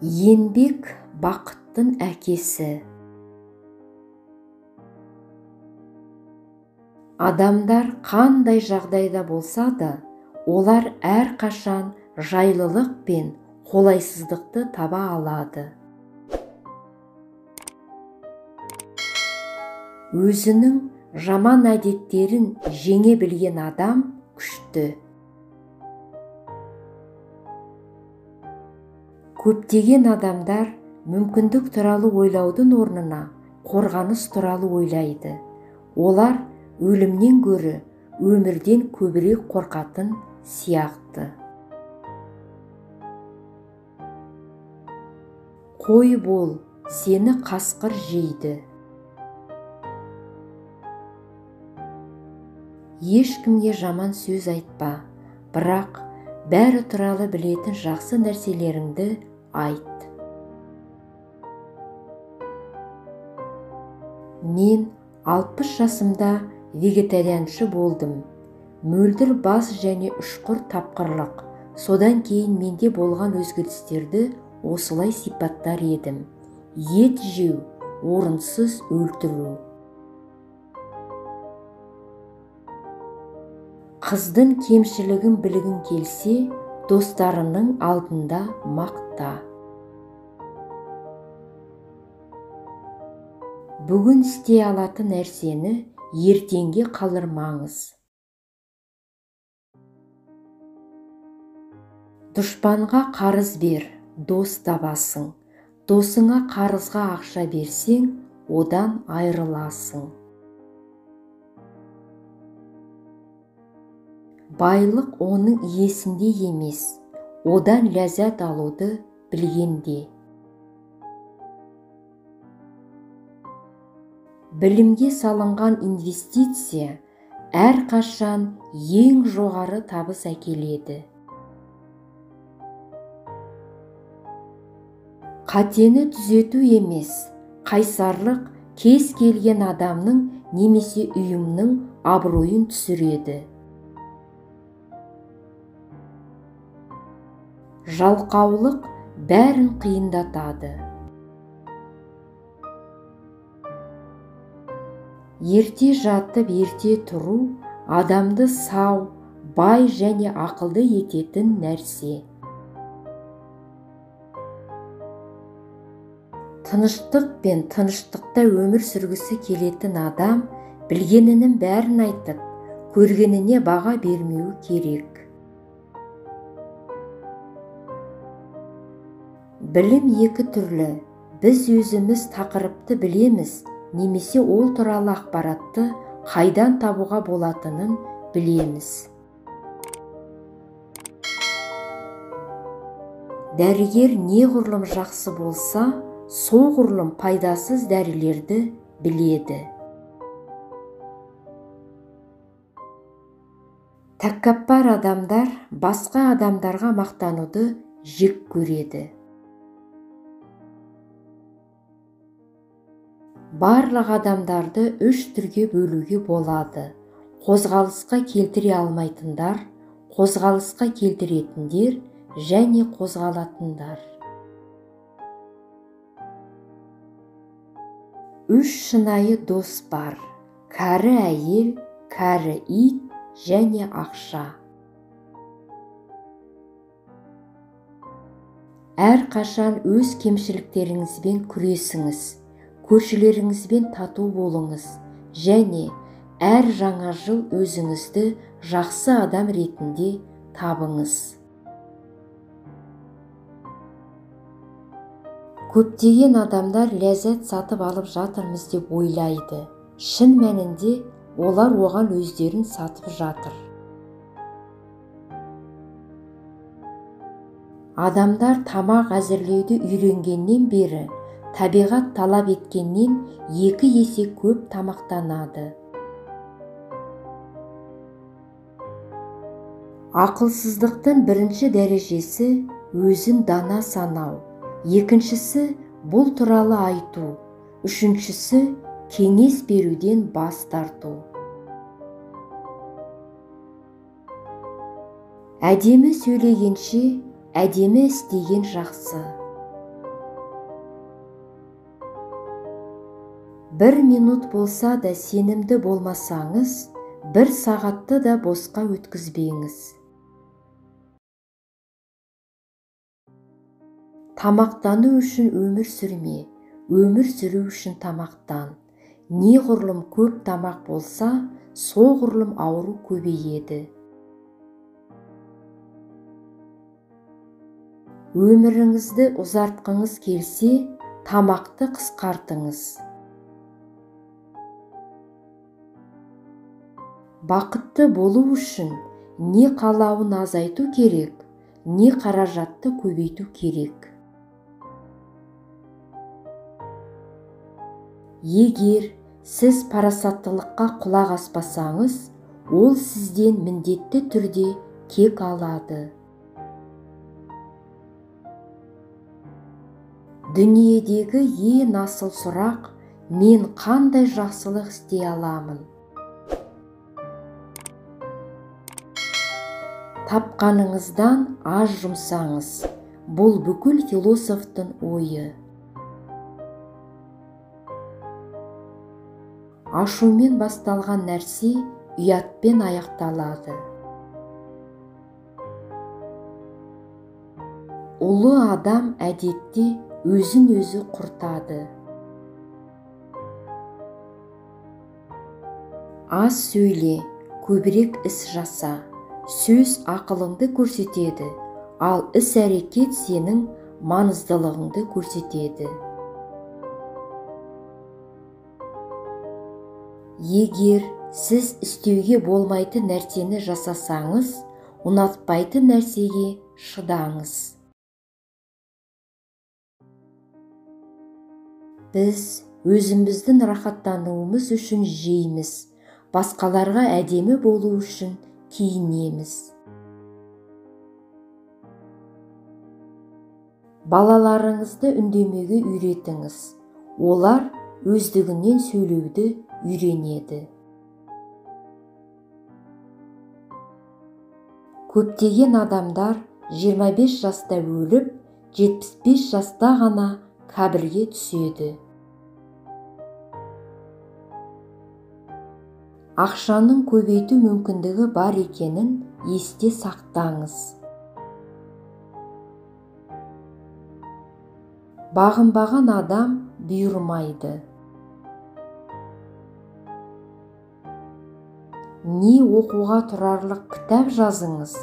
Еңбек бақыттың әкесі. Адамдар қандай жағдайда болса да, олар әрқашан жайлылық пен қолайсыздықты таба алады. Өзінің жаман әдеттерін жеңе білген адам күшті. Көптеген адамдар мүмкіндік туралы ойлаудың орнына қорғаныс туралы ойлайды. Олар өлімнен гөрі өмірден көбірек қорқатын сияқты. Қой бол, сені қасқыр жейді. Ешкімге жаман сөз айтпа, бірақ бәрі туралы білетін жақсы нәрселеріңді айт. Мен 60 жасымда вегетарианшы болдым. Мөлдір бас және үшқыр тапқырлық. Содан кейін менде болған өзгерістерді осылай сипаттар едім. Ет жеу, орынсыз өлтіру. Қыздың кемшілігін білгің келсе, достарының алдында мақта. Бүгін істей алатын нәрсені ертеңге қалдырмаңыз. Дұшпанға қарыз бер, дос табасың. Досыңа қарызға ақша берсең, одан айырыласың. Байлық оның иесінде емес, одан ләззат алуды білгенде. Білімге салынған инвестиция әрқашан ең жоғары табыс әкеледі. Қатені түзету емес, қайсарлық кез келген адамның немесе ұйымның абыройын түсіреді. Жалқаулық бәрін қиындатады. Ерте жатып, ерте тұру адамды сау, бай және ақылды ететін нәрсе. Тыныштық пен тыныштықта өмір сүргісі келетін адам білгенінің бәрін айтып, көргеніне баға бермеу керек. Білім екі түрлі. Біз өзіміз тақырыпты білеміз, немесе ол туралы ақпаратты қайдан табуға болатынын білеміз. Дәрігер неғұрлым жақсы болса, соғұрлым пайдасыз дәрілерді біледі. Тәкаппар адамдар басқа адамдарға мақтануды жек көреді. Барлық адамдарды үш түрге бөлуге болады. Қозғалысқа келтіре алмайтындар, қозғалысқа келтіретіндер және қозғалатындар. Үш шынайы дос бар: кәрі әйел, кәрі ит және ақша. Әрқашан өз кемшіліктеріңізбен күресіңіз. Көршілеріңізбен тату болыңыз және әр жаңа жыл өзіңізді жақсы адам ретінде табыңыз. Көптеген адамдар ләззат сатып алып жатырмыз деп ойлайды. Шын мәнінде олар оған өздерін сатып жатыр. Адамдар тамақ әзірлеуді үйренгеннен бері табиғат талап еткеннен 2 есе көп тамақтанады. Ақылсыздықтың бірінші дәрежесі өзін дана санау, екіншісі бұл туралы айту, үшіншісі кеңес беруден бас тарту. Әдемі сөйлегенше әдемі істеген жақсы. бір минут болса да сенімді болмасаңыз, бір сағатты да босқа өткізбеңіз. Тамақтану үшін өмір сүрме, өмір сүру үшін тамақтан. Неғұрлым көп тамақ болса, соғұрлым ауру көбейеді. Өміріңізді ұзартқыңыз келсе, тамақты қысқартыңыз. Бақытты болу үшін не қалауын азайту керек, не қаражатты көбейту керек. Егер сіз парасаттылыққа құлақ аспасаңыз, ол сізден міндетті түрде кек алады. Дүниедегі ең асыл сұрақ: мен қандай жақсылық істей аламын? Тапқаныңыздан аз жұмсаңыз. Бұл бүкіл философтың ойы. Ашумен басталған нәрсе ұятпен аяқталады. Ұлы адам әдетте өзін өзі құртады. Аз сөйле, көбірек іс жаса. Сөз ақылыңды көрсетеді, ал іс-әрекет сенің маңыздылығыңды көрсетеді. Егер сіз істеуге болмайтын нәрсені жасасаңыз, ұнатпайтын нәрсеге шыдаңыз. Біз өзіміздің рахаттануымыз үшін жейміз, басқаларға әдемі болу үшін киінеміз. Балаларыңызды үндемеге үйретіңіз. Олар өздігінен сөйлеуді үйренеді. Көптеген адамдар 25 жаста өліп, 75 жаста ғана қабірге түседі. Ақшаның көбейту мүмкіндігі бар екенін есте сақтаңыз. Бағынбаған адам бұйырмайды. Не оқуға тұрарлық кітап жазыңыз,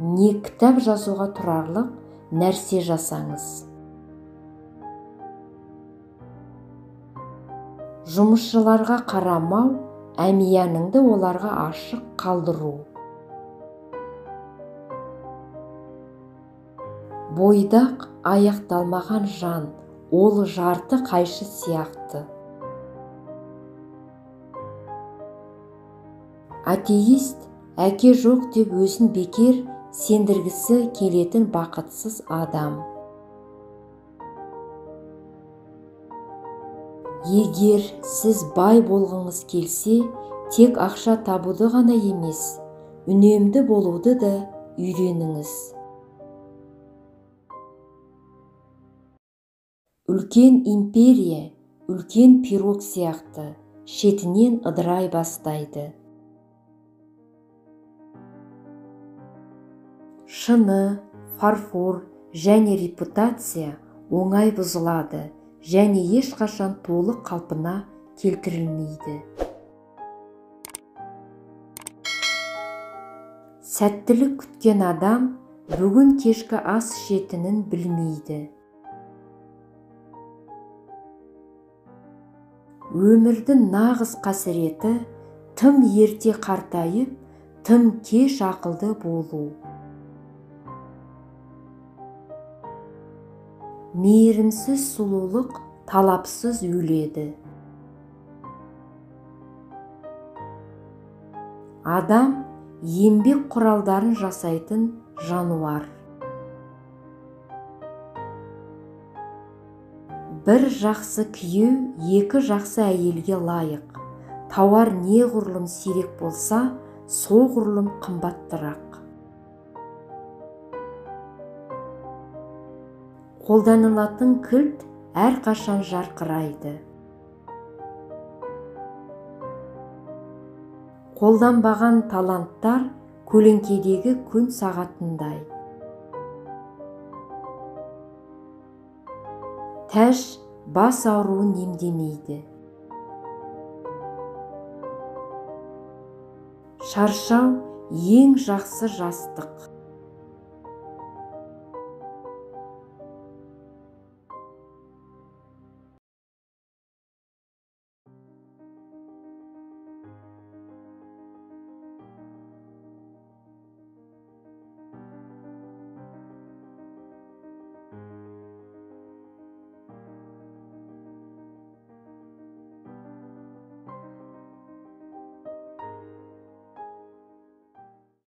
не кітап жазуға тұрарлық нәрсе жасаңыз. Жұмысшыларға қарамау, әмияныңды оларға ашық қалдыру. Бойдақ аяқталмаған жан, ол жарты қайшы сияқты. Атеист әке жоқ деп өзін бекер сендіргісі келетін бақытсыз адам. Егер сіз бай болғыңыз келсе, тек ақша табуды ғана емес, үнемді болуды да үйреніңіз. Үлкен империя, үлкен пирог сияқты, шетінен ыдырай бастайды. Шыны, фарфор және репутация оңай бұзылады және ешқашан толық қалпына келтірілмейді. Сәттілік күткен адам бүгін кешкі ас ішетінін білмейді. Өмірдің нағыз қасіреті тым ерте қартайып, тым кеш ақылды болу. Мейірімсіз сұлулық талапсыз өледі. Адам еңбек құралдарын жасайтын жануар. Бір жақсы күйеу екі жақсы әйелге лайық. Тауар неғұрлым сирек болса, соғұрлым қымбаттырақ. Қолданылатын кілт әрқашан жарқырайды. Қолданбаған таланттар көлеңкедегі күн сағатындай. Тәж бас ауруын емдемейді. Шаршау ең жақсы жастық.